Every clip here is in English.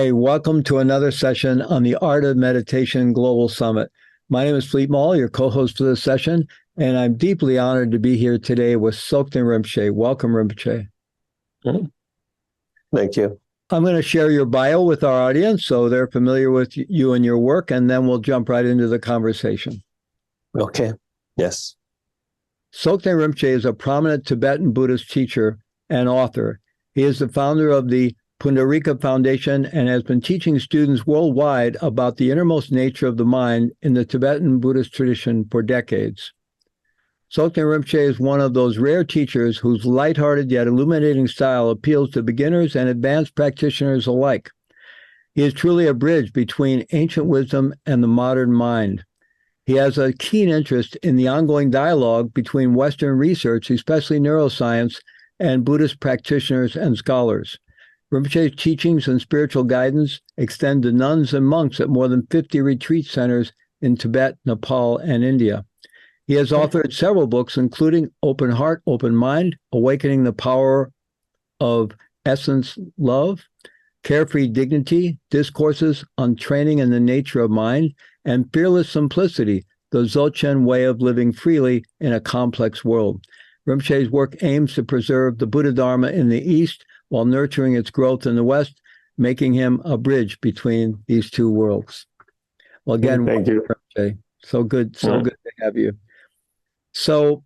Hi, welcome to another session on the Art of Meditation Global Summit. My name is Fleet Mall, your co-host for this session, and I'm deeply honored to be here today with Tsoknyi Rinpoche. Welcome, Rinpoche. Thank you. I'm going to share your bio with our audience so they're familiar with you and your work, and then we'll jump right into the conversation. Okay. Yes. Tsoknyi Rinpoche is a prominent Tibetan Buddhist teacher and author. He is the founder of the Pundarika Foundation and has been teaching students worldwide about the innermost nature of the mind in the Tibetan Buddhist tradition for decades. Tsoknyi Rinpoche is one of those rare teachers whose lighthearted yet illuminating style appeals to beginners and advanced practitioners alike. He is truly a bridge between ancient wisdom and the modern mind. He has a keen interest in the ongoing dialogue between Western research, especially neuroscience, and Buddhist practitioners and scholars. Rinpoche's teachings and spiritual guidance extend to nuns and monks at more than 50 retreat centers in Tibet, Nepal, and India. He has authored several books, including Open Heart, Open Mind, Awakening the Power of Essence Love, Carefree Dignity, Discourses on Training and the Nature of Mind, and Fearless Simplicity, the Dzogchen Way of Living Freely in a Complex World. Rinpoche's work aims to preserve the Buddha Dharma in the East while nurturing its growth in the West, making him a bridge between these two worlds. Well, again, thank you. Rinpoche. So good to have you. So,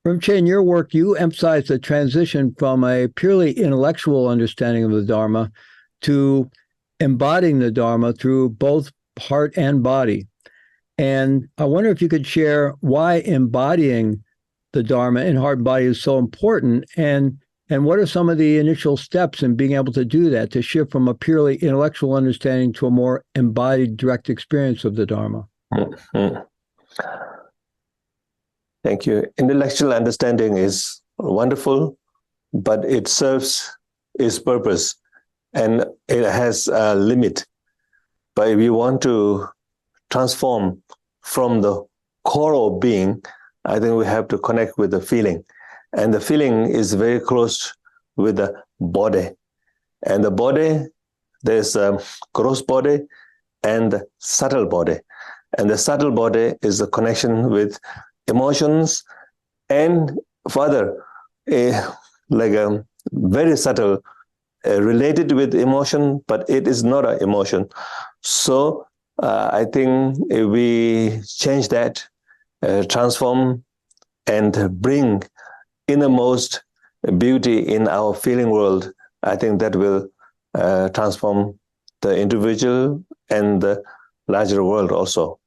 Rinpoche, in your work, you emphasize the transition from a purely intellectual understanding of the Dharma to embodying the Dharma through both heart and body. And I wonder if you could share why embodying the Dharma in heart and body is so important, and what are some of the initial steps in being able to do that, to shift from a purely intellectual understanding to a more embodied, direct experience of the Dharma? Mm-hmm. Thank you. Intellectual understanding is wonderful, but it serves its purpose and it has a limit. But if you want to transform from the core of being, I think we have to connect with the feeling. And the feeling is very close with the body. And the body, there's a gross body and the subtle body. And the subtle body is the connection with emotions and further, like a very subtle, related with emotion, but it is not an emotion. So I think if we change that, transform and bring innermost beauty in our feeling world, I think that will transform the individual and the larger world also.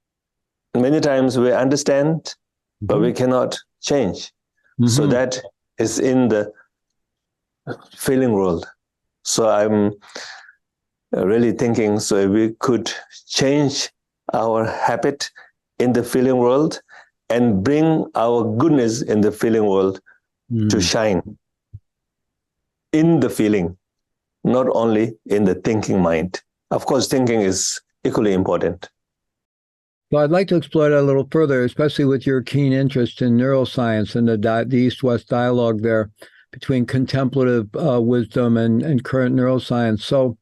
Many times we understand, but we cannot change. So that is in the feeling world. So I'm really thinking, so if we could change our habit in the feeling world and bring our goodness in the feeling world to shine in the feeling, not only in the thinking mind. Of course, thinking is equally important. Well, I'd like to explore that a little further, especially with your keen interest in neuroscience and the East-West dialogue there between contemplative wisdom and current neuroscience. So,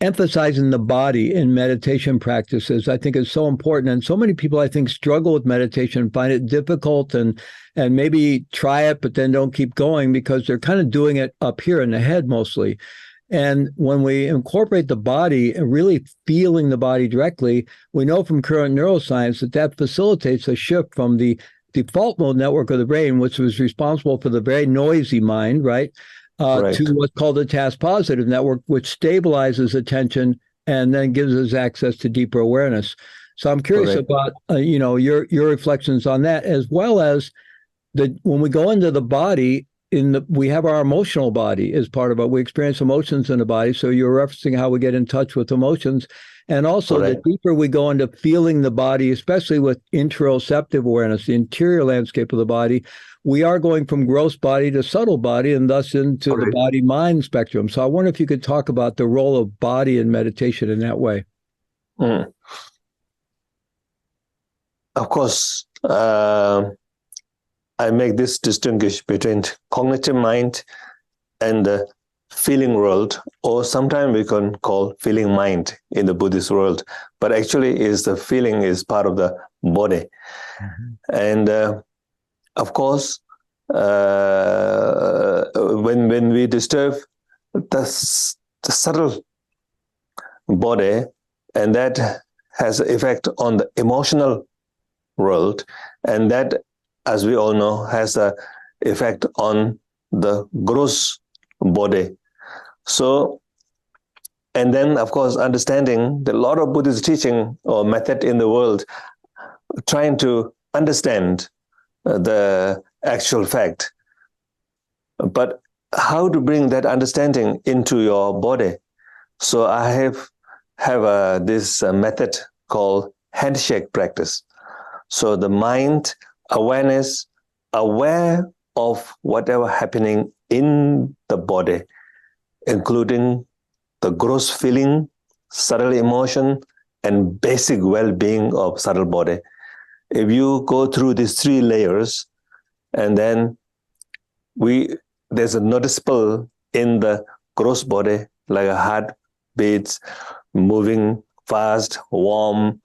emphasizing the body in meditation practices, I think, is so important. And so many people, I think, struggle with meditation, find it difficult, and maybe try it, but then don't keep going because they're kind of doing it up here in the head mostly. And when we incorporate the body and really feeling the body directly, we know from current neuroscience that facilitates a shift from the default mode network of the brain, which was responsible for the very noisy mind, right? To what's called the task positive network, which stabilizes attention and then gives us access to deeper awareness. So I'm curious about your reflections on that, as well as when we go into the body. We have our emotional body as part of it. We experience emotions in the body. So you're referencing how we get in touch with emotions. And also the deeper we go into feeling the body, especially with interoceptive awareness, the interior landscape of the body, we are going from gross body to subtle body and thus into the body-mind spectrum. So I wonder if you could talk about the role of body in meditation in that way. Of course, I make this distinguish between cognitive mind and the feeling world, or sometimes we can call feeling mind in the Buddhist world, but actually is the feeling is part of the body. And of course, when we disturb the subtle body, and that has an effect on the emotional world, and that, as we all know, has an effect on the gross body. So, and then of course understanding that a lot of Buddhist teaching or method in the world trying to understand the actual fact, but how to bring that understanding into your body. So I have this method called handshake practice. So the mind awareness, aware of whatever happening in the body, including the gross feeling, subtle emotion, and basic well-being of subtle body. If you go through these 3 layers, and then there's a noticeable in the gross body, like a heart beats, moving fast, warm,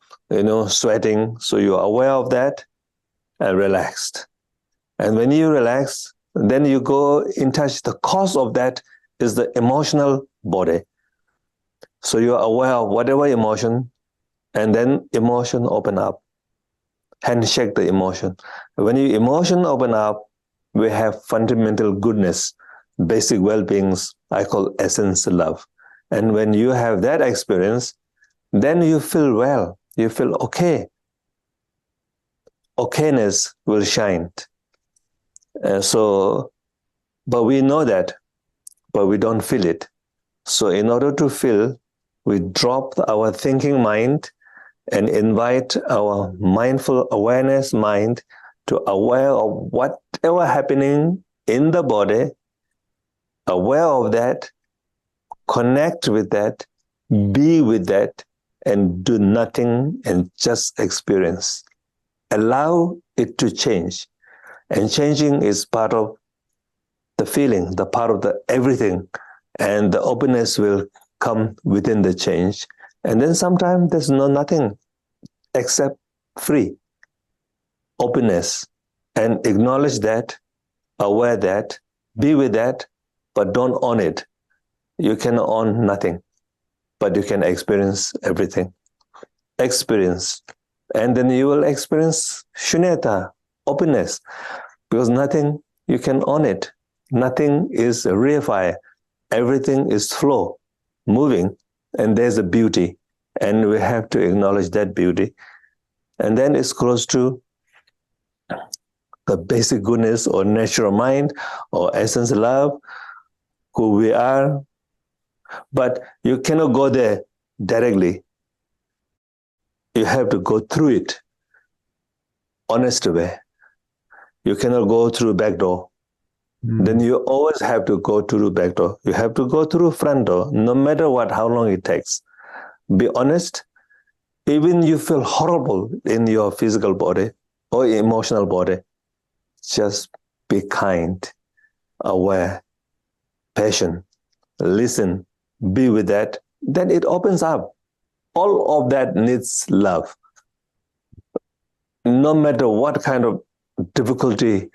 sweating. So you're aware of that and relaxed. And when you relax, then you go in touch. The cause of that is the emotional body. So you're aware of whatever emotion, and then emotion open up. Handshake the emotion. When your emotion open up, we have fundamental goodness, basic well-beings, I call essence love. And when you have that experience, then you feel well, you feel okay. Okayness will shine. But we know that, but we don't feel it. So in order to feel, we drop our thinking mind and invite our mindful awareness mind to aware of whatever happening in the body, aware of that, connect with that, be with that, and do nothing and just experience. Allow it to change. And changing is part of the feeling, the part of the everything. And the openness will come within the change. And then sometimes there's nothing except free openness, and acknowledge that, aware that, be with that, but don't own it. You can own nothing, but you can experience everything. Experience. And then you will experience shunyata, openness, because nothing, you can own it. Nothing is reified. Everything is flow, moving, and there's a beauty. And we have to acknowledge that beauty. And then it's close to the basic goodness or natural mind or essence love, who we are. But you cannot go there directly. You have to go through it, honest way. You cannot go through back door. Then you always have to go through back door. You have to go through front door, no matter what, how long it takes. Be honest. Even you feel horrible in your physical body or emotional body, just be kind, aware, patient, listen, be with that. Then it opens up. All of that needs love. No matter what kind of difficulty,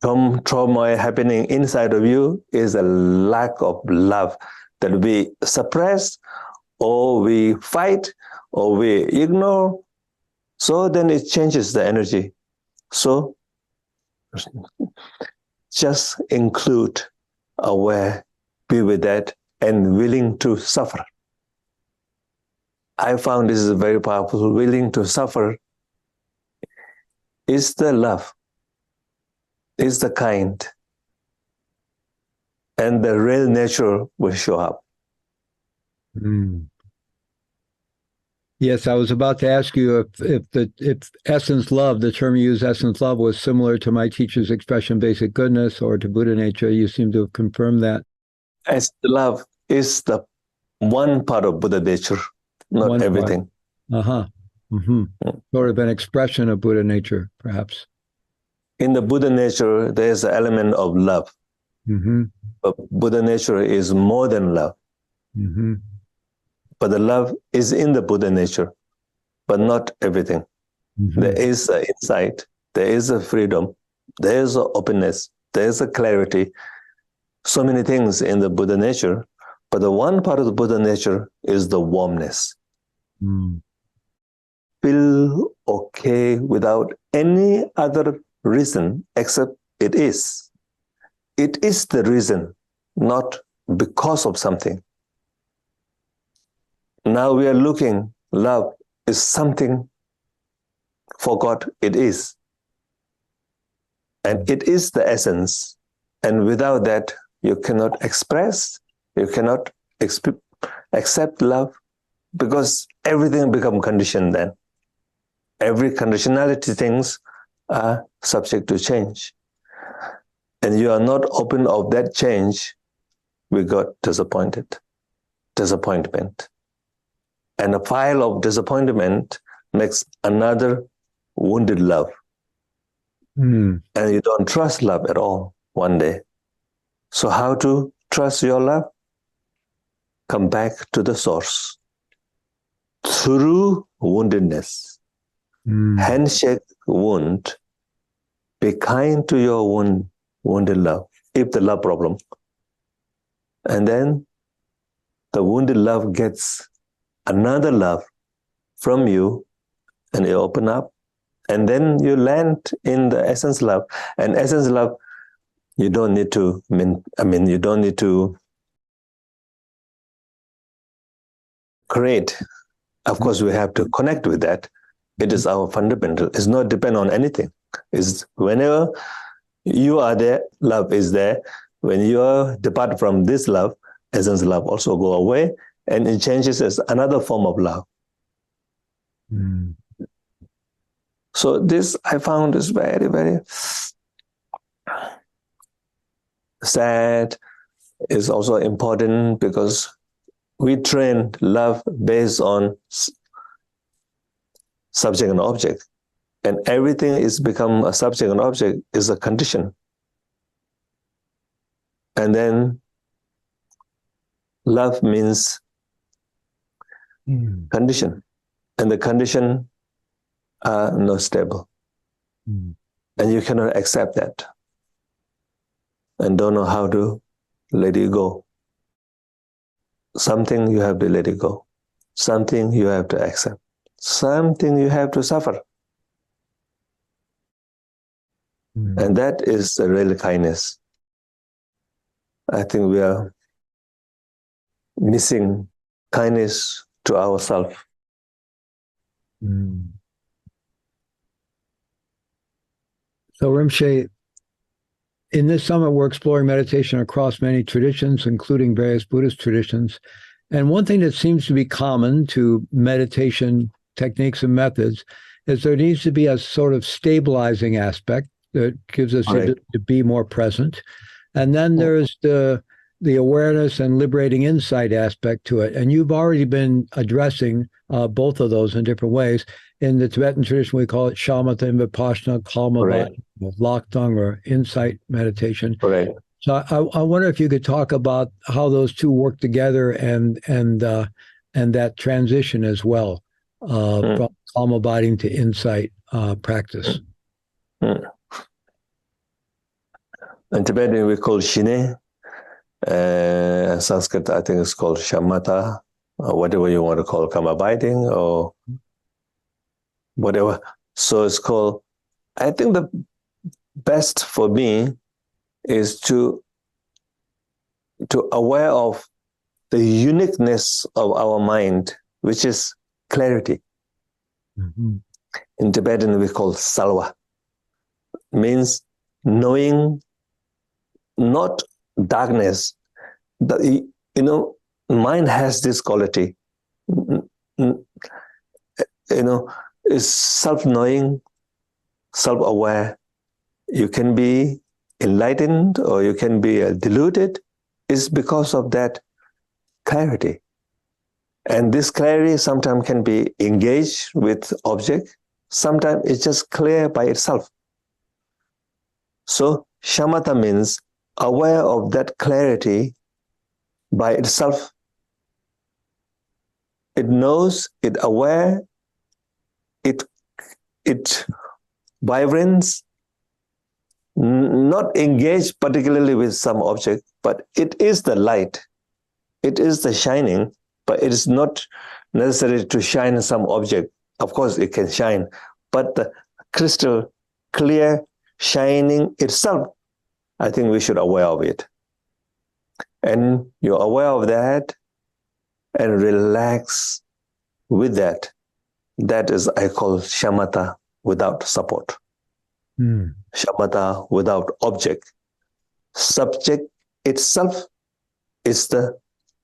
trauma happening inside of you, is a lack of love that we suppress, or we fight, or we ignore. So then it changes the energy. So just include, aware, be with that, and willing to suffer. I found this is very powerful. Willing to suffer is the love, is the kind, and the real nature will show up. Yes, I was about to ask you if essence love, the term you use, essence love, was similar to my teacher's expression, basic goodness, or to Buddha nature. You seem to have confirmed that. As love is the one part of Buddha nature, not One everything. Sort of an expression of Buddha nature, perhaps. In the Buddha nature, there's an element of love. But Buddha nature is more than love. Mm-hmm. But the love is in the Buddha nature, but not everything. Mm-hmm. There is an insight, there is a freedom, there is an openness, there is a clarity. So many things in the Buddha nature, but the one part of the Buddha nature is the warmness. Mm. Feel okay without any other reason except it is. It is the reason, not because of something. Now we are looking, love is something for God, it is. And it is the essence. And without that, you cannot express, you cannot accept love, because everything becomes conditioned then. Every conditionality things are subject to change. And you are not open of that change, we got disappointment. And a pile of disappointment makes another wounded love. Mm. And you don't trust love at all one day. So how to trust your love? Come back to the source. Through woundedness. Mm. Handshake wound. Be kind to your wounded love, if the love problem. And then the wounded love gets another love from you, and you open up, and then you land in the essence love. And essence love, you don't need to, you don't need to create. Of course, we have to connect with that. It is our fundamental. It's not depend on anything. It's whenever you are there, love is there. When you depart from this love, essence love also go away, and it changes as another form of love. Mm. So this I found is very, very sad. Is also important because we train love based on subject and object, and everything is become a subject and object is a condition. And then love means condition, and the condition are not stable. And you cannot accept that and don't know how to let it go. Something you have to let it go. Something you have to accept. Something you have to suffer. And that is the real kindness. I think we are missing kindness to ourselves. So Rinpoche, in this summit, we're exploring meditation across many traditions, including various Buddhist traditions. And one thing that seems to be common to meditation techniques and methods is there needs to be a sort of stabilizing aspect that gives us the ability to be more present. And then there's the awareness and liberating insight aspect to it. And you've already been addressing both of those in different ways. In the Tibetan tradition, we call it shamatha and vipassana, kalma, laktung, or insight meditation. So I wonder if you could talk about how those two work together and that transition as well from calm abiding to insight practice. In Tibetan, we call shine. Sanskrit, I think it's called shamatha, or whatever you want to call calm abiding or whatever. So it's called, I think the best for me is to aware of the uniqueness of our mind, which is clarity. In Tibetan, we call salva. Means knowing not darkness. Mind has this quality. Is self-knowing, self-aware. You can be enlightened or you can be deluded. Is because of that clarity. And this clarity sometimes can be engaged with object. Sometimes it's just clear by itself. So shamatha means aware of that clarity by itself. It knows, it aware, it vibrates, not engaged particularly with some object, but it is the light. It is the shining, but it is not necessary to shine some object. Of course, it can shine, but the crystal clear shining itself, I think we should aware of it. And you're aware of that and relax with that. That is, I call shamatha without support. Shamatha without object. Subject itself is the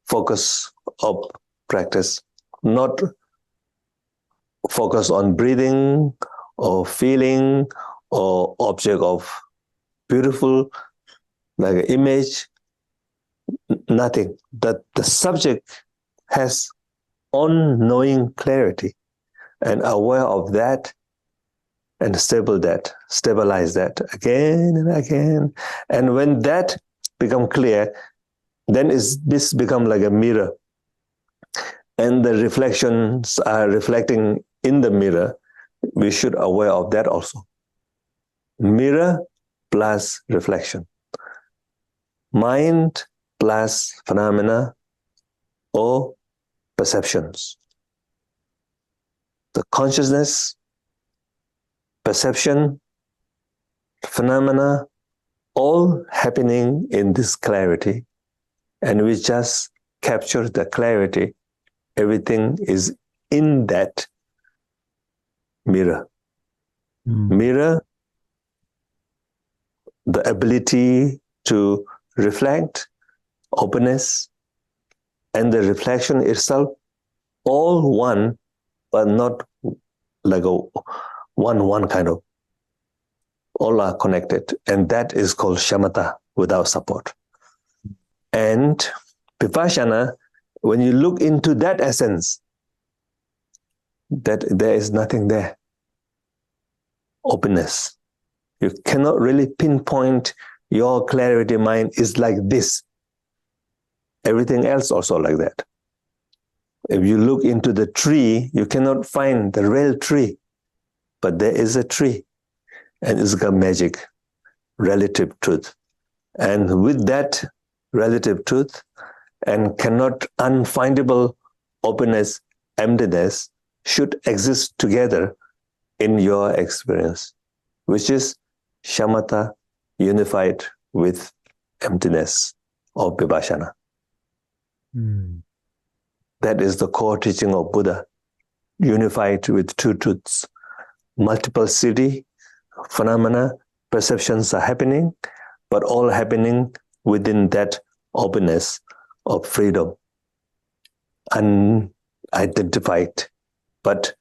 focus of practice, not focus on breathing or feeling or object of beautiful like an image, nothing. That the subject has on-knowing clarity and aware of that and stabilize that again and again. And when that become clear, then this become like a mirror. And the reflections are reflecting in the mirror. We should aware of that also. Mirror plus reflection. Mind plus phenomena or perceptions. The consciousness, perception, phenomena, all happening in this clarity, and we just capture the clarity. Everything is in that mirror. Mirror, the ability to reflect, openness, and the reflection itself, all one, but not like a one kind of. All are connected, and that is called shamatha without support. And vipassana, when you look into that essence, that there is nothing there. Openness. You cannot really pinpoint your clarity mind is like this. Everything else also like that. If you look into the tree, you cannot find the real tree, but there is a tree, and it's got magic, relative truth. And with that relative truth and cannot unfindable openness, emptiness should exist together in your experience, which is shamatha unified with emptiness of vipassana. That is the core teaching of Buddha, unified with two truths. Multiplicity, phenomena, perceptions are happening, but all happening within that openness of freedom. Unidentified, but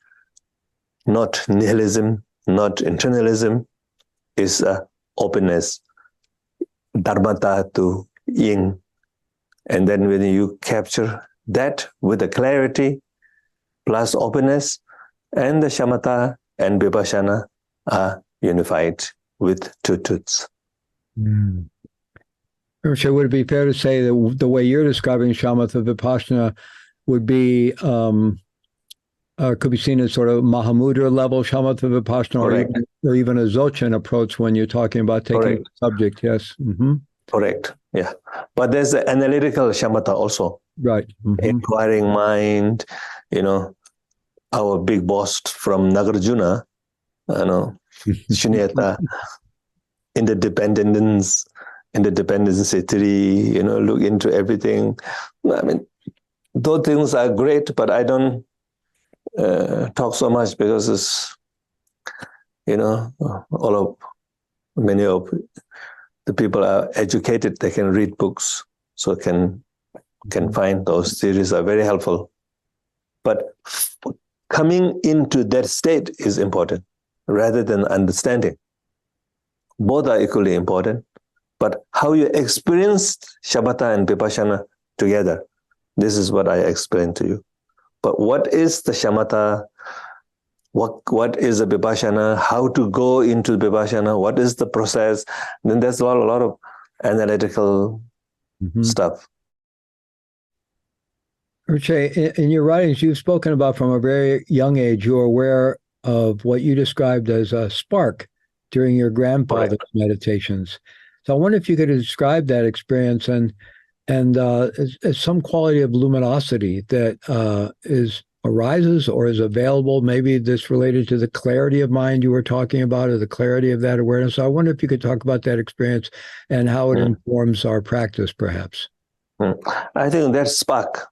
not nihilism, not internalism, is a openness, dharmata to yin. And then when you capture that with the clarity plus openness, and the shamatha and vipassana are unified with two truths. So would it be fair to say that the way you're describing shamatha vipassana would be could be seen as sort of Mahamudra level shamatha vipassana, or even a Dzogchen approach when you're talking about taking the subject? Yes. Correct. Yeah. But there's the analytical shamatha also. Right. Inquiring mind, our big boss from Nagarjuna, Shunyata, independence theory, look into everything. I mean, those things are great, but I don't talk so much because it's, many of the people are educated, they can read books, so can find those theories are very helpful. But coming into that state is important rather than understanding. Both are equally important, but how you experience shamatha and vipassana together, this is what I explained to you. But what is the shamatha? What is the vipassana? How to go into vipassana? What is the process? Then there's a lot of analytical stuff. Rinpoche, in your writings, you've spoken about from a very young age, you were aware of what you described as a spark during your grandfather's meditations. So I wonder if you could describe that experience and as some quality of luminosity that arises or is available. Maybe this related to the clarity of mind you were talking about, or the clarity of that awareness. So I wonder if you could talk about that experience and how it informs our practice, perhaps. I think that spark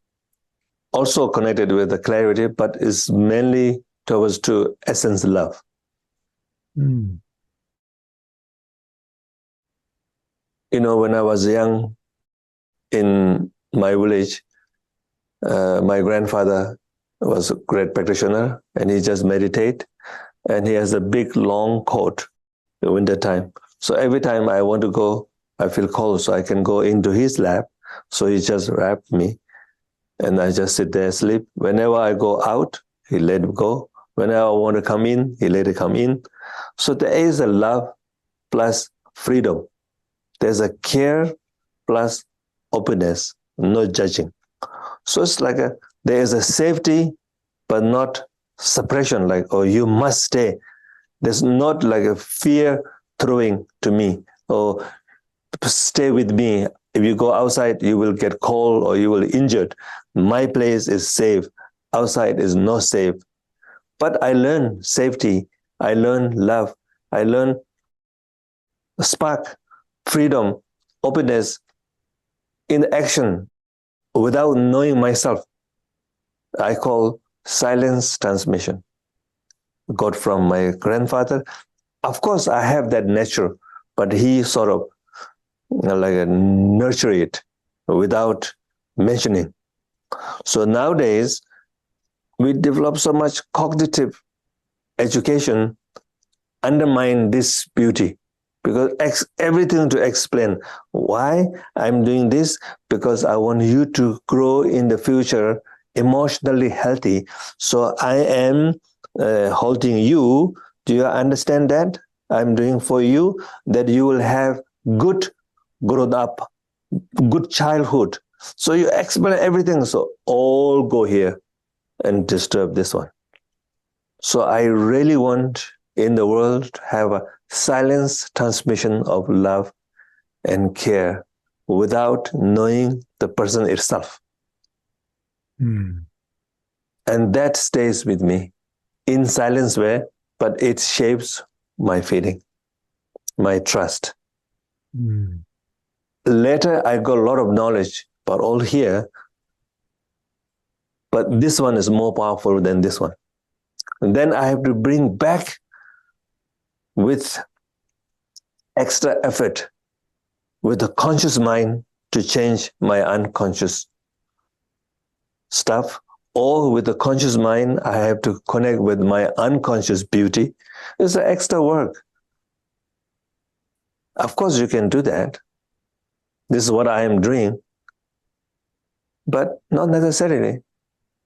also connected with the clarity, but is mainly towards to essence love. You know, when I was young in my village, my grandfather was a great practitioner, and he just meditate, and he has a big long coat in winter time. So every time I want to go, I feel cold, so I can go into his lap. So he just wrapped me, and I just sit there, sleep. Whenever I go out, he let it go. Whenever I want to come in, he let it come in. So there is a love plus freedom. There's a care plus openness, no judging. So it's like there is a safety, but not suppression, like, oh, you must stay. There's not like a fear throwing to me, or stay with me. If you go outside, you will get cold or you will injured. My place is safe. Outside is not safe. But I learn safety. I learn love. I learn spark, freedom, openness in action without knowing myself. I call silence transmission. Got from my grandfather. Of course, I have that nature, but he sort of like nurture it without mentioning. So nowadays, we develop so much cognitive education undermine this beauty, because everything to explain why I'm doing this, because I want you to grow in the future emotionally healthy. So I am holding you. Do you understand that? I'm doing for you that you will have good growth up, good childhood. So you explain everything. So all go here and disturb this one. So I really want in the world to have a silence transmission of love and care without knowing the person itself. And that stays with me in silence way, but it shapes my feeling, my trust. Later, I got a lot of knowledge about all here, but this one is more powerful than this one. And then I have to bring back with extra effort, with a conscious mind to change my unconscious stuff, or with a conscious mind, I have to connect with my unconscious beauty. It's an extra work. Of course, you can do that. This is what I am doing, but not necessarily.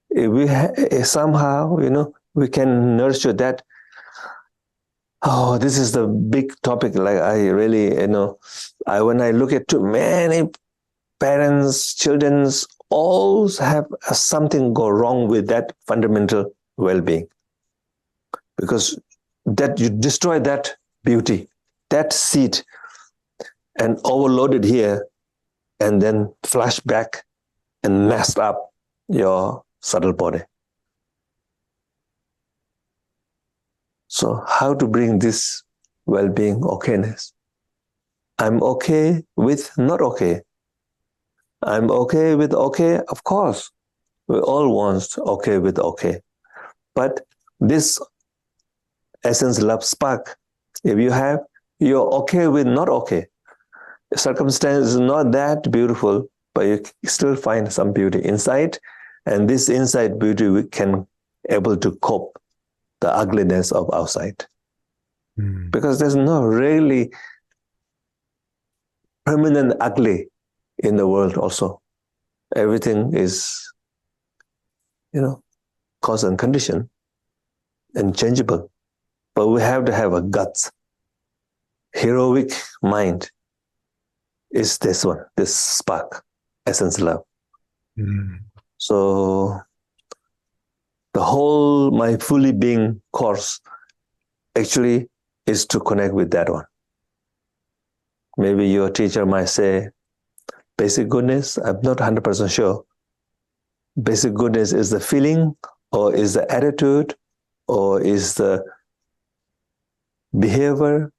If we somehow, we can nurture that. Oh, this is the big topic. Like I really, when I look at too many parents, children's, all have something go wrong with that fundamental well-being, because that you destroy that beauty, that seed, and overload it here, and then flash back and messed up your subtle body. So how to bring this well-being, okayness? I'm okay with not okay. I'm okay with okay, of course. We all want okay with okay. But this essence love spark, if you have, you're okay with not okay. The circumstance is not that beautiful, but you still find some beauty inside. And this inside beauty we can able to cope the ugliness of outside. Because there's no really permanent ugly in the world also. Everything is, cause and condition and changeable. But we have to have a guts, heroic mind, is this one, this spark, essence love. Mm. So the whole my fully being course actually is to connect with that one. Maybe your teacher might say basic goodness. I'm not 100% sure. Basic goodness is the feeling, or is the attitude, or is the behavior.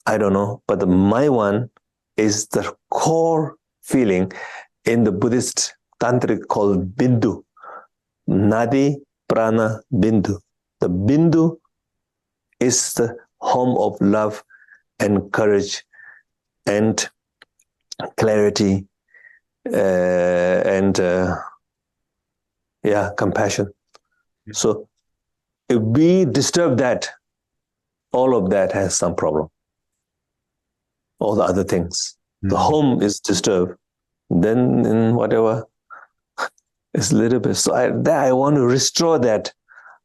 I don't know. But my one is the core feeling in the Buddhist tantric called bindu. Nadi prana bindu. The bindu is the home of love and courage and clarity and compassion. So if we disturb that, all of that has some problem. All the other things. The home is disturbed, then in whatever, it's a little bit. So I want to restore that.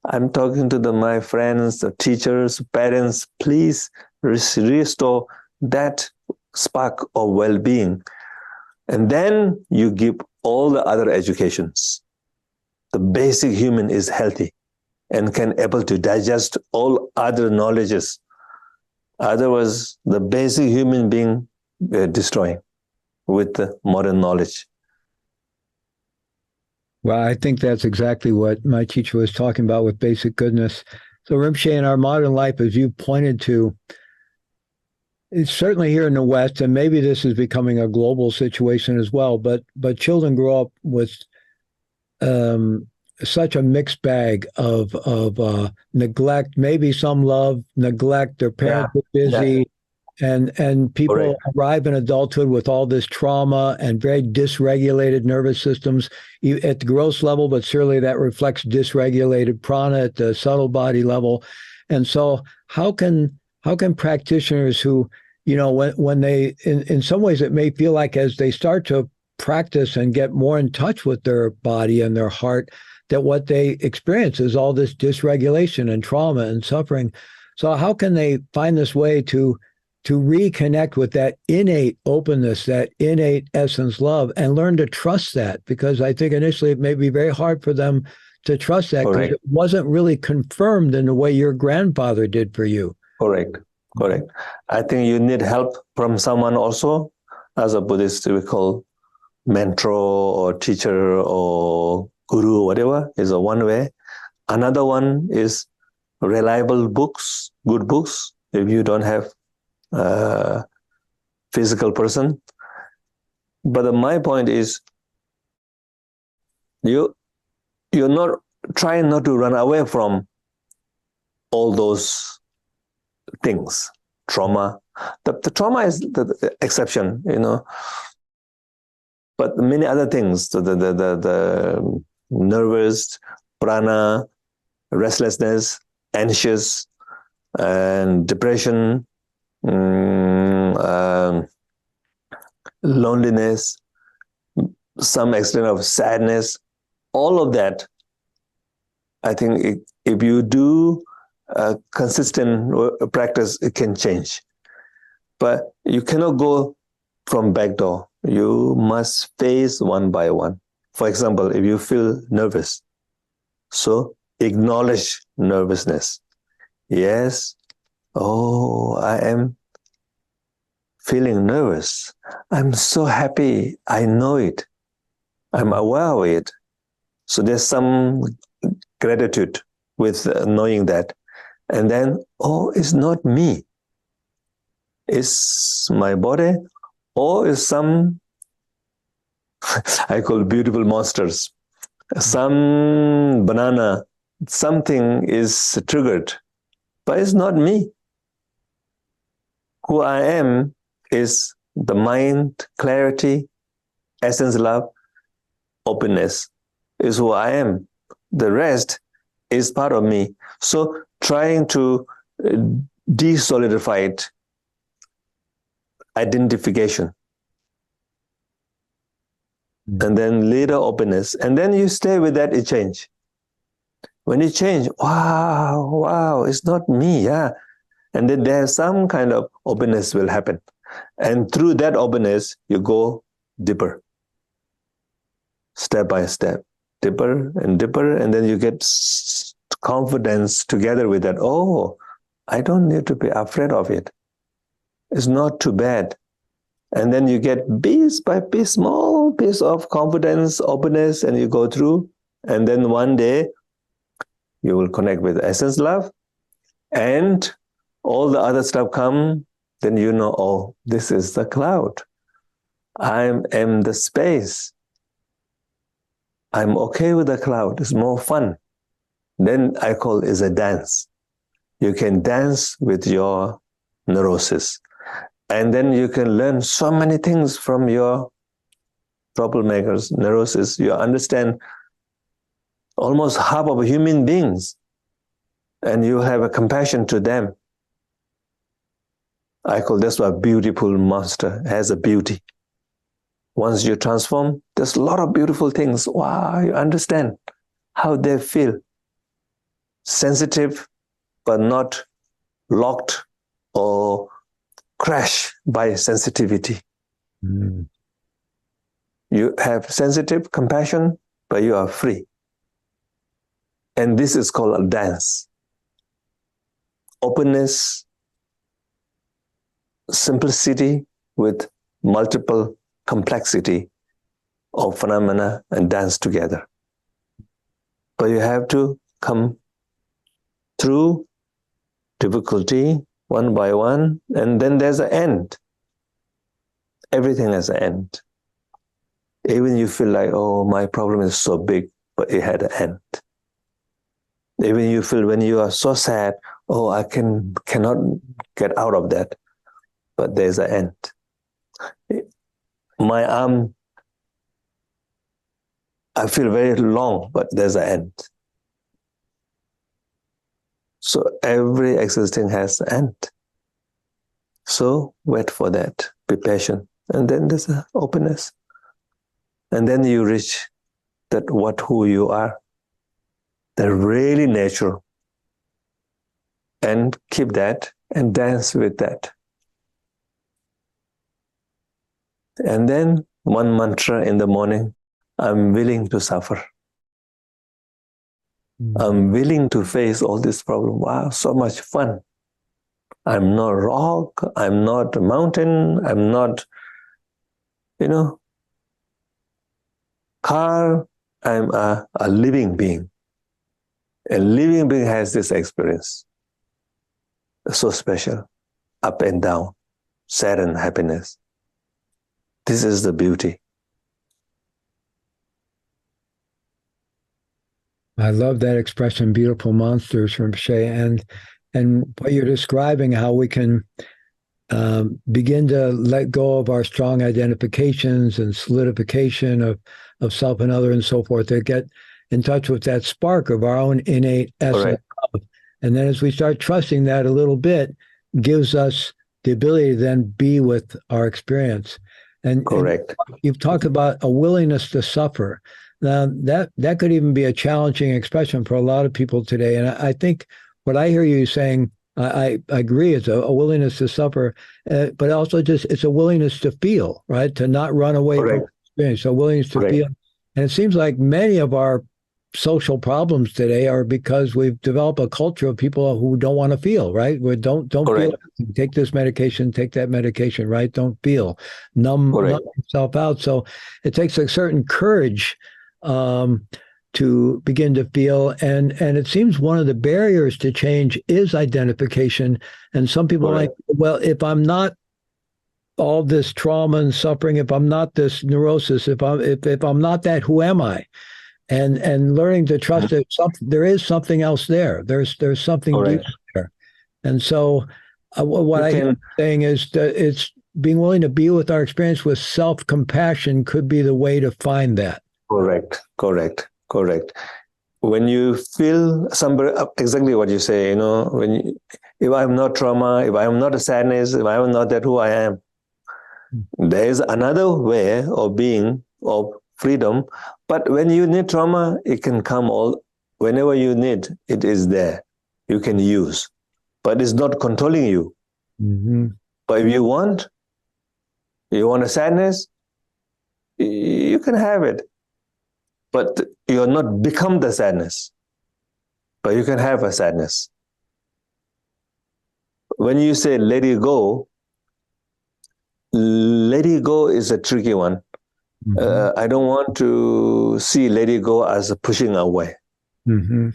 I'm talking to my friends, the teachers, parents, please restore that spark of well-being. And then you give all the other educations. The basic human is healthy and can able to digest all other knowledges. Otherwise, the basic human being destroying with the modern knowledge. Well, I think that's exactly what my teacher was talking about with basic goodness. So Rinpoche, in our modern life, as you pointed to, it's certainly here in the West, and maybe this is becoming a global situation as well, but children grow up with such a mixed bag of neglect, maybe some love, neglect, their parents are busy, and people arrive in adulthood with all this trauma and very dysregulated nervous systems at the gross level, but surely that reflects dysregulated prana at the subtle body level. And so how can practitioners who, when they, in some ways it may feel like as they start to practice and get more in touch with their body and their heart, that what they experience is all this dysregulation and trauma and suffering. So how can they find this way to reconnect with that innate openness, that innate essence love, and learn to trust that? Because I think initially it may be very hard for them to trust that because it wasn't really confirmed in the way your grandfather did for you. Correct. I think you need help from someone also. As a Buddhist, we call mentor or teacher or guru, whatever, is a one way. Another one is reliable books, good books. If you don't have a physical person. But my point is, you're not trying not to run away from all those things. Trauma. The trauma is the exception, But many other things, the nervous, prana, restlessness, anxious, and depression, loneliness, some extent of sadness, all of that, I think if you do consistent practice, it can change. But you cannot go from back door. You must face one by one. For example, if you feel nervous, so acknowledge nervousness. Yes, I am feeling nervous. I'm so happy. I know it. I'm aware of it. So there's some gratitude with knowing that. And then, it's not me. It's my body, or it's some, I call beautiful monsters. Some banana, something is triggered, but it's not me. Who I am is the mind, clarity, essence, love, openness is who I am. The rest is part of me. So trying to de-solidify it, identification, and then later openness, and then you stay with that, it change. When you change, wow, it's not me, and then there's some kind of openness will happen. And through that openness, you go deeper, step by step, deeper, and then you get confidence together with that. Oh, I don't need to be afraid of it. It's not too bad. And then you get piece by piece, small piece of confidence, openness, and you go through. And then one day, you will connect with essence love, and all the other stuff come. Then you know, oh, this is the cloud. I am the space. I'm okay with the cloud. It's more fun. Then I call it a dance. You can dance with your neurosis. And then you can learn so many things from your troublemakers, neurosis. You understand almost half of human beings, and you have a compassion to them. I call this a beautiful monster, has a beauty. Once you transform, there's a lot of beautiful things. Wow, you understand how they feel. Sensitive, but not locked or crushed by sensitivity. Mm. You have sensitive compassion, but you are free. And this is called a dance. Openness, simplicity with multiple complexity of phenomena and dance together. But you have to come through difficulty one by one, and then there's an end. Everything has an end. Even you feel like, oh, my problem is so big, but it had an end. Even you feel when you are so sad, oh, I cannot get out of that, but there's an end. My arm, I feel very long, but there's an end. So every existing has an end. So wait for that, be patient, and then there's an openness. And then you reach that who you are, the really natural. And keep that and dance with that. And then one mantra in the morning, I'm willing to suffer. I'm willing to face all this problem. Wow, so much fun. I'm not rock, I'm not a mountain, I'm not, car. I'm a living being. A living being has this experience. So special, up and down, sad and happiness. This is the beauty. I love that expression, beautiful monsters, Rinpoche, and what you're describing, how we can begin to let go of our strong identifications and solidification of self and other and so forth, to get in touch with that spark of our own innate essence. And then as we start trusting that a little bit, gives us the ability to then be with our experience. And correct. And you've talked about a willingness to suffer. Now, that could even be a challenging expression for a lot of people today. And I think what I hear you saying, I agree, it's a willingness to suffer, but also just it's a willingness to feel, right? To not run away correct. from experience, a willingness to correct. feel. And it seems like many of our social problems today are because we've developed a culture of people who don't want to feel, right? Where don't feel. Take this medication, take that medication, right? Don't feel. Numb yourself out. So it takes a certain courage to begin to feel, and it seems one of the barriers to change is identification. And some people are like, well, if I'm not all this trauma and suffering, if I'm not this neurosis, if I'm not that, who am I? And learning to trust that there is something else there. There's something deep there. And so what I am saying is that it's being willing to be with our experience with self-compassion could be the way to find that. Correct. When you feel exactly what you say, if I'm not trauma, if I'm not a sadness, if I'm not that who I am, there is another way of being, of freedom. But when you need trauma, it can come whenever you need, it is there. You can use, but it's not controlling you. Mm-hmm. But if you want, You want a sadness? You can have it. But you're not become the sadness. But you can have a sadness. When you say let it go is a tricky one. Mm-hmm. I don't want to see let it go as a pushing away. Mm-hmm.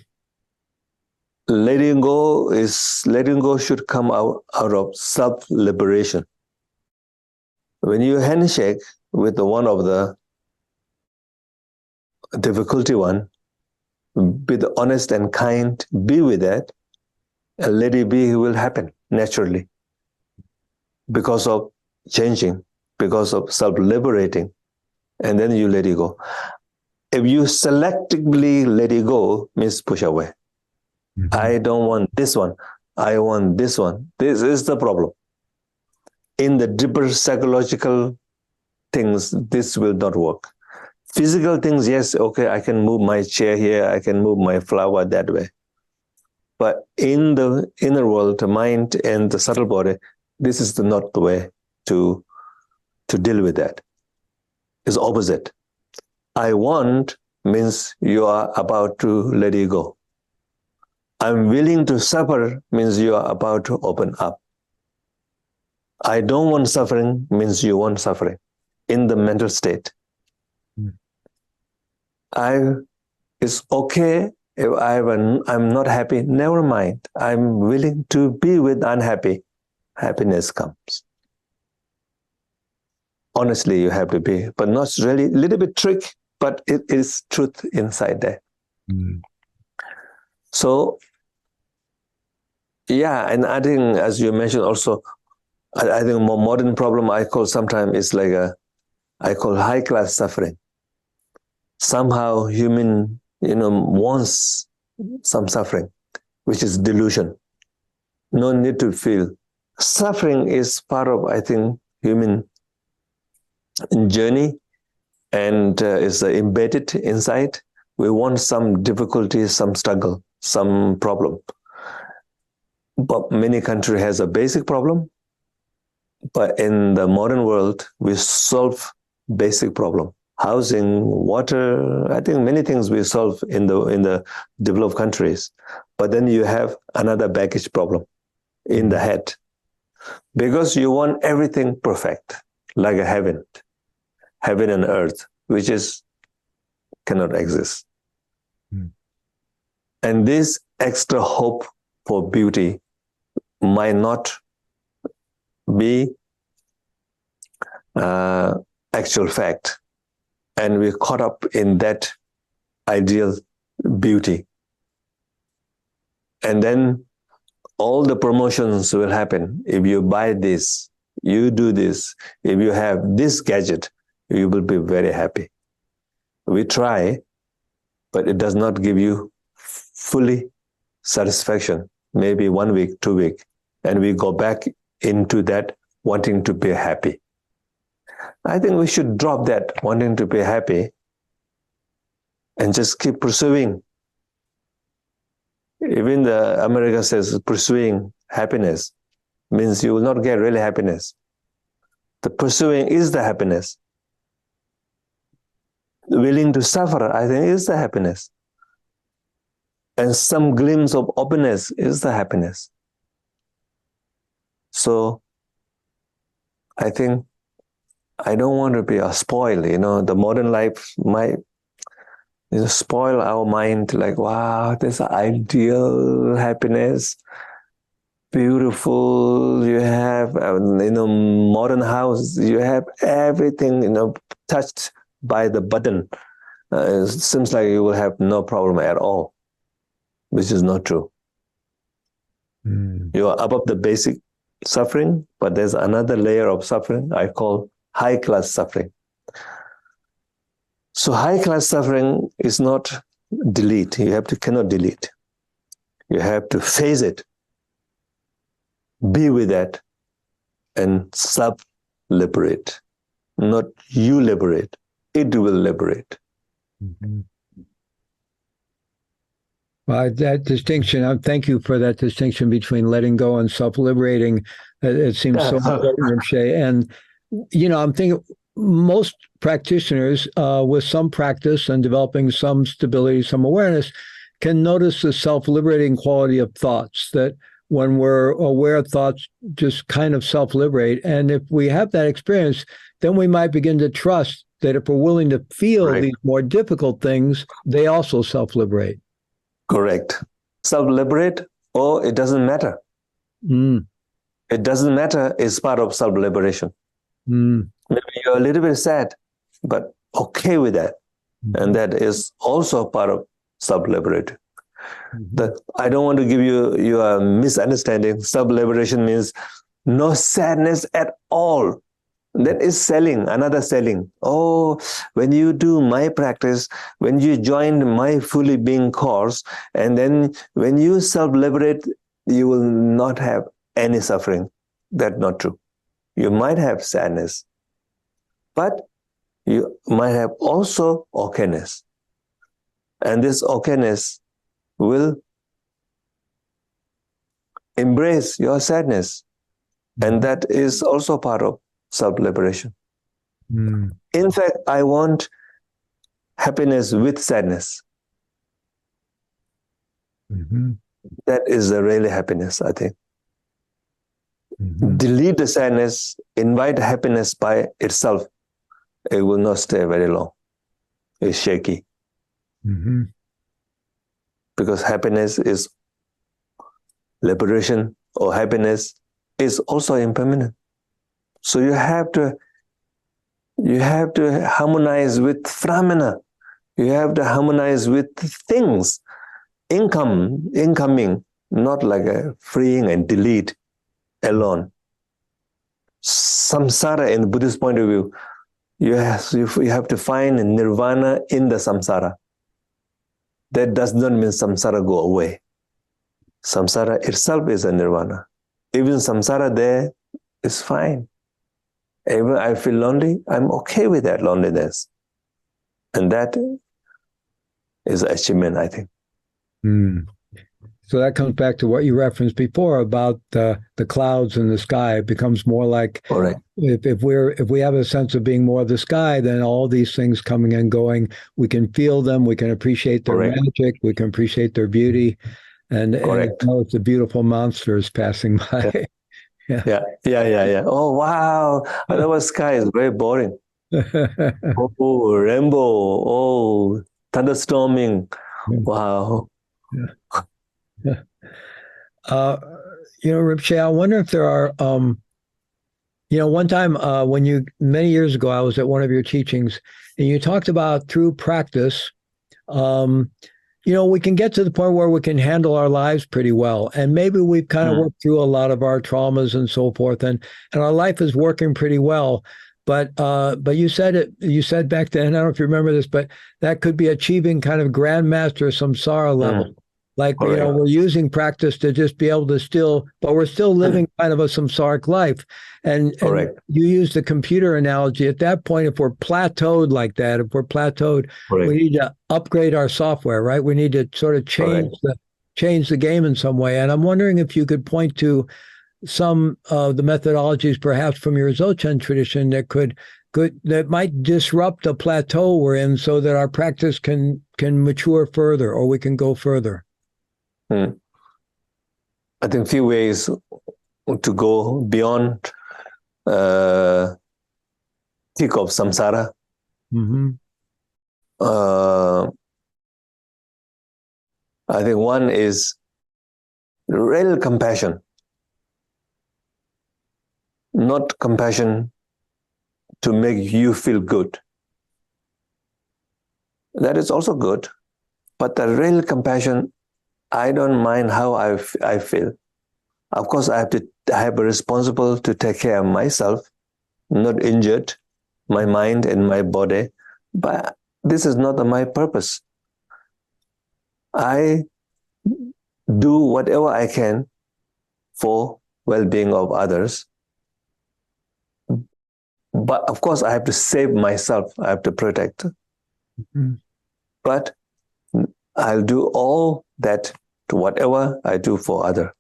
Letting go should come out of self-liberation. When you handshake with one of the difficulty one, be honest and kind, be with that, and let it be, it will happen naturally because of changing, because of self-liberating, and then you let it go. If you selectively let it go, means push away. Mm-hmm. I don't want this one. I want this one. This is the problem. In the deeper psychological things, this will not work. Physical things, yes, okay, I can move my chair here, I can move my flower that way. But in the inner world, the mind and the subtle body, this is not the way to deal with that. It's opposite. I want means you are about to let it go. I'm willing to suffer means you are about to open up. I don't want suffering means you want suffering in the mental state. It's okay if I'm not happy, never mind. I'm willing to be with unhappy. Happiness comes. Honestly, you have to be, but not really, a little bit trick, but it is truth inside there. Mm. So, yeah, and I think, as you mentioned also, I think more modern problem I call sometimes is like I call high-class suffering. Somehow human, wants some suffering, which is delusion. No need to feel. Suffering is part of, I think, human journey and is embedded inside. We want some difficulty, some struggle, some problem. But many countries has a basic problem. But in the modern world, we solve basic problem. Housing, water, I think many things we solve in the developed countries. But then you have another baggage problem in the head. Because you want everything perfect, like a heaven and earth, which cannot exist. And this extra hope for beauty might not be actual fact. And we're caught up in that ideal beauty. And then all the promotions will happen. If you buy this, you do this, if you have this gadget, you will be very happy. We try, but it does not give you fully satisfaction, maybe 1 week, 2 weeks, and we go back into that wanting to be happy. I think we should drop that wanting to be happy and just keep pursuing. Even the America says pursuing happiness means you will not get really happiness. The pursuing is the happiness. Willing to suffer, I think, is the happiness. And some glimpse of openness is the happiness. So I think I don't want to be a spoil, the modern life might spoil our mind like, wow, this ideal happiness, beautiful, you have, modern house, you have everything, touched by the button. It seems like you will have no problem at all, which is not true. You are above the basic suffering, but there's another layer of suffering I call high-class suffering. So high-class suffering is not delete. Cannot delete. You have to face it, be with that, and self-liberate. Not you liberate, it will liberate. Mm-hmm. Well, that distinction, thank you for that distinction between letting go and self-liberating. It seems so important, Rinpoche. And I'm thinking most practitioners with some practice and developing some stability, some awareness, can notice the self-liberating quality of thoughts, that when we're aware of thoughts just kind of self-liberate. And if we have that experience, then we might begin to trust that if we're willing to feel these more difficult things, they also self-liberate. Correct. Self-liberate, or it doesn't matter. It doesn't matter is part of self-liberation. Maybe you're a little bit sad, but okay with that. And that is also part of self-liberation. I don't want to give you a misunderstanding. Self-liberation means no sadness at all. That is selling, another selling. Oh, when you do my practice, when you join my fully being course, and then when you self-liberate, you will not have any suffering. That's not true. You might have sadness, but you might have also okayness. And this okayness will embrace your sadness. And that is also part of self-liberation. In fact, I want happiness with sadness. That is the really happiness, I think. Delete the sadness, invite happiness by itself. It will not stay very long. It's shaky. Because happiness is liberation, or happiness is also impermanent. So you have to harmonize with phenomena. You have to harmonize with things, incoming, not like a freeing and delete alone. Samsara, in the Buddhist point of view, you have to find nirvana in the samsara. That does not mean samsara go away. Samsara itself is a nirvana. Even samsara there is fine. Even I feel lonely, I'm okay with that loneliness. And that is achievement, I think. So that comes back to what you referenced before about the clouds in the sky. It becomes more like, if we have a sense of being more of the sky, then all these things coming and going, we can feel them, we can appreciate their magic, we can appreciate their beauty, and know it's the beautiful monsters passing by. Yeah. Oh, wow. Our sky is very boring. Oh, rainbow. Oh, thunderstorming. Wow. Rinpoche, I wonder if there are, one time many years ago, I was at one of your teachings, and you talked about through practice, we can get to the point where we can handle our lives pretty well. And maybe we've kind of worked through a lot of our traumas and so forth, and our life is working pretty well. But you said back then, I don't know if you remember this, but that could be achieving kind of grandmaster samsara level. Like, we're using practice to just be able to but we're still living kind of a samsaric life. And you use the computer analogy. At that point, if we're plateaued like that, we need to upgrade our software, right? We need to sort of change the game in some way. And I'm wondering if you could point to some of the methodologies, perhaps from your Dzogchen tradition, that might disrupt the plateau we're in, so that our practice can mature further, or we can go further. I think few ways to go beyond thick of samsara. I think one is real compassion, not compassion to make you feel good. That is also good, but the real compassion, I don't mind how I feel. Of course, I have a responsible to take care of myself, not injured, my mind and my body. But this is not my purpose. I do whatever I can for well-being of others. But of course, I have to save myself. I have to protect. But I'll do all that to whatever I do for other.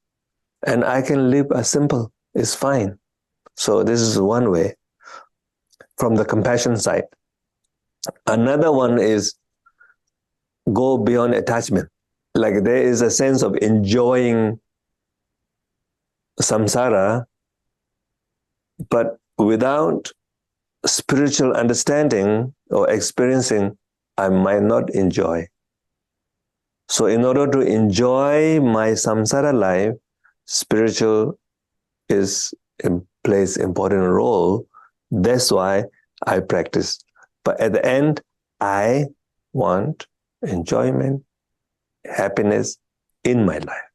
And I can live as simple. It's fine. So this is one way. from the compassion side. Another one is go beyond attachment. Like there is a sense of enjoying samsara, but without spiritual understanding or experiencing, I might not enjoy. So in order to enjoy my samsara life, spiritual plays important role. That's why I practice. But at the end, I want enjoyment, happiness in my life.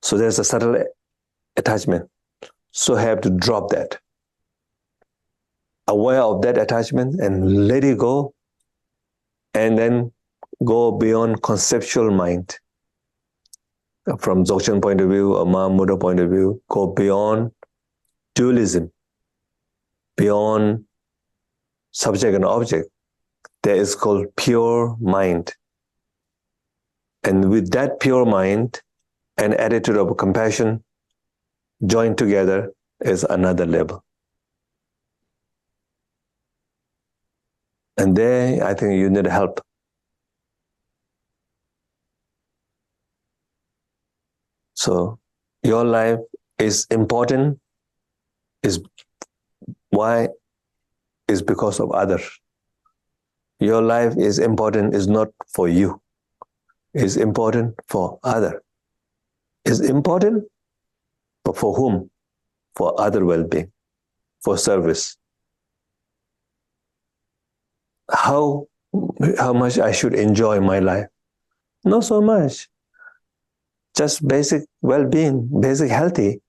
So there's a subtle attachment. So I have to drop that. Aware of that attachment and let it go, and then go beyond conceptual mind. From Dzogchen point of view or Mahamudra point of view, go beyond dualism, beyond subject and object. That is called pure mind. And with that pure mind and attitude of compassion joined together is another level. And there, I think you need help. So your life is important. Why? Is because of others. Your life is important is not for you. It's important for others. It's important, but for whom? For other well-being, for service. How much I should enjoy my life? Not so much. Just basic well-being, basic healthy.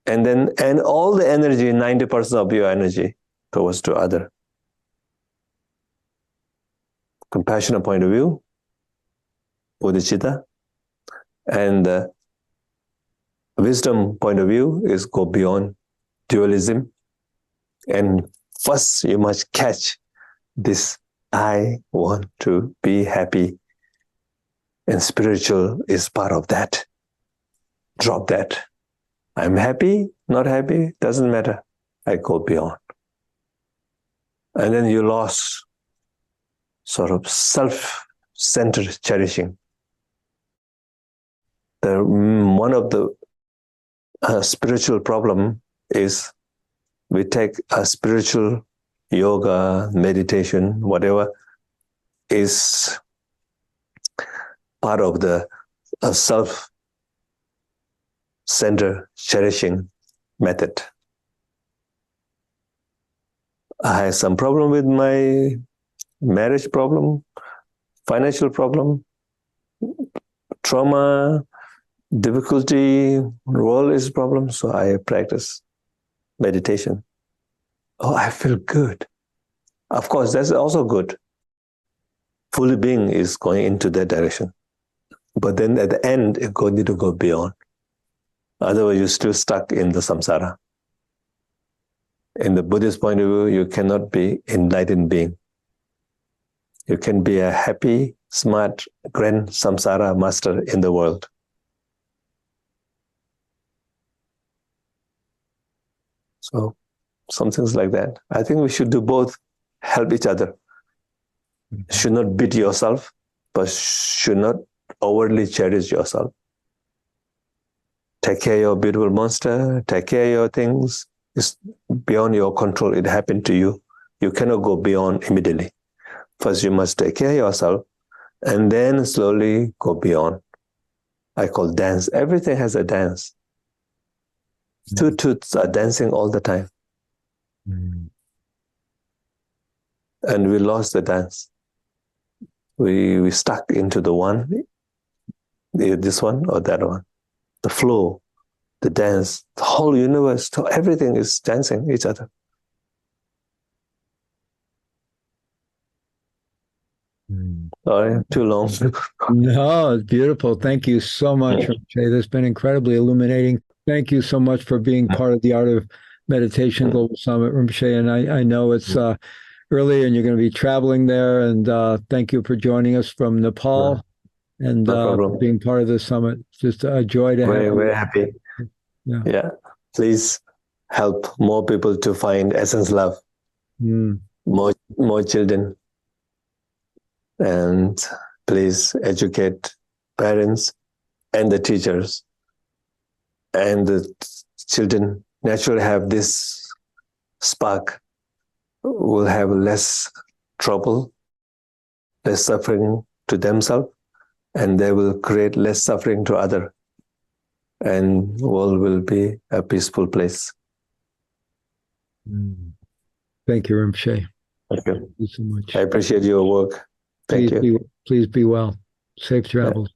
And all the energy, 90% of your energy towards to other. Compassionate point of view, bodhicitta, and wisdom point of view is go beyond dualism. And first you must catch this, I want to be happy. And spiritual is part of that. Drop that. I'm happy, not happy, doesn't matter. I go beyond. And then you lost sort of self-centered cherishing. One of the spiritual problem is we take a spiritual yoga, meditation, whatever is part of the self-centered cherishing method. I had some problem with my marriage problem, financial problem, trauma, difficulty, role is problem, so I practice meditation. Oh, I feel good. Of course, that's also good. Fully being is going into that direction. But then at the end, you need to go beyond. Otherwise, you're still stuck in the samsara. In the Buddhist point of view, you cannot be enlightened being. You can be a happy, smart, grand samsara master in the world. So, some things like that. I think we should do both, help each other. Should not beat yourself, but should not overly cherish yourself. Take care of your beautiful monster, take care of your things. It's beyond your control. It happened to you. You cannot go beyond immediately. First, you must take care of yourself, and then slowly go beyond. I call dance. Everything has a dance. Two tooths are dancing all the time. And we lost the dance. We stuck into the one, this one or that one. The flow, the dance, the whole universe, everything is dancing each other. Sorry, too long. No, it's beautiful. Thank you so much, Rinpoche. That's been incredibly illuminating. Thank you so much for being part of the Art of Meditation Global Summit, Rinpoche. And I know it's early and you're going to be traveling there. And thank you for joining us from Nepal and being part of the summit. Just a joy to have you. Very happy. Yeah, please help more people to find essence love, Mm. more children. And please educate parents and the teachers. And the children naturally have this spark, will have less trouble, less suffering to themselves, and they will create less suffering to others. And world will be a peaceful place. Mm. Thank you, Rinpoche. Okay. Thank you so much. I appreciate your work. Thank you. Please be well. Safe travels.